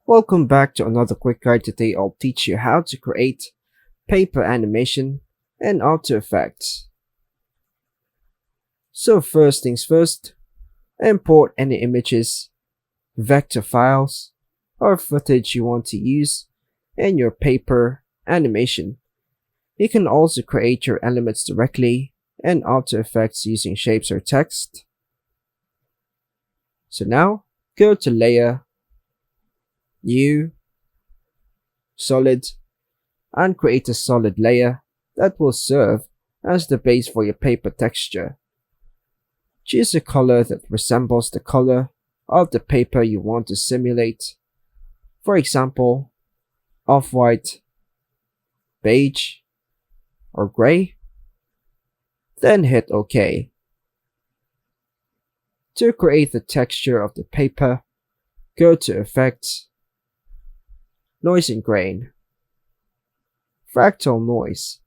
Welcome back to another quick guide. Today I'll teach you how to create paper animation and After Effects. So first things first, import any images, vector files, or footage you want to use in your paper animation. You can also create your elements directly in After Effects using shapes or text. So now, go to Layer, New, Solid, and create a solid layer that will serve as the base for your paper texture. Choose a color that resembles the color of the paper you want to simulate. For example, off-white, beige, or gray. Then hit OK. To create the texture of the paper, go to Effects, Noise and Grain, Fractal Noise,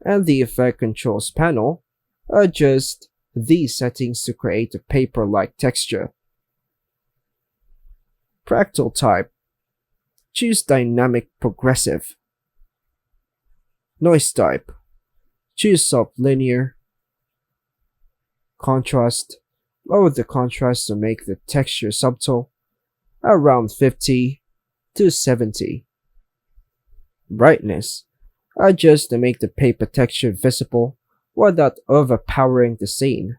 and the Effect Controls panel. Adjust these settings to create a paper-like texture. Fractal Type, choose Dynamic Progressive. Noise Type, choose Soft Linear. Contrast, lower the contrast to make the texture subtle, around 50 to 70. Brightness, adjust to make the paper texture visible without overpowering the scene.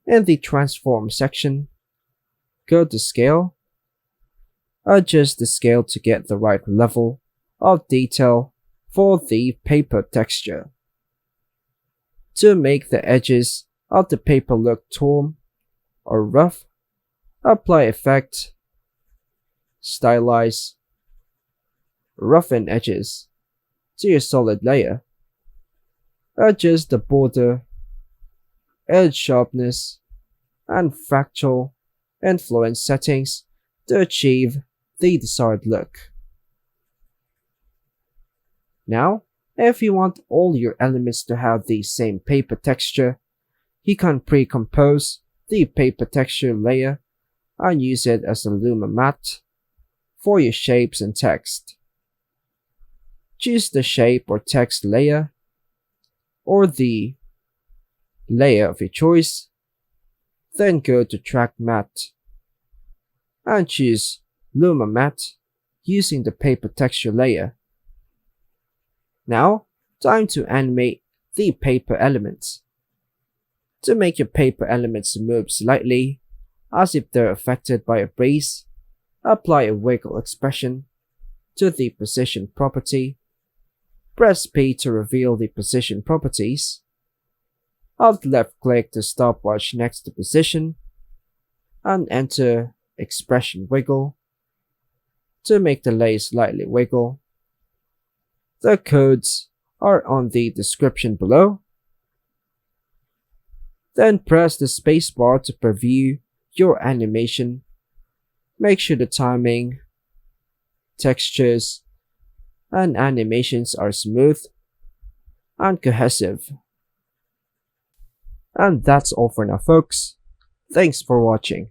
In the Transform section, go to Scale. Adjust the scale to get the right level of detail for the paper texture. To make the edges of the paper look torn or rough, apply Effect, Stylize, Roughen Edges to your solid layer. Adjust the border, edge sharpness, and fractal influence settings to achieve the desired look. Now, if you want all your elements to have the same paper texture, you can pre-compose the paper texture layer and use it as a Luma matte for your shapes and text. Choose the shape or text layer or the layer of your choice, then go to Track Matte and choose Luma Matte using the paper texture layer. Now, time to animate the paper elements. To make your paper elements move slightly, as if they're affected by a breeze, apply a wiggle expression to the position property. Press P to reveal the position properties. Alt left click the stopwatch next to position, and enter expression wiggle to make the layer slightly wiggle. The codes are on the description below. Then press the spacebar to preview your animation. Make sure the timing, textures, and animations are smooth and cohesive. And that's all for now, folks. Thanks for watching.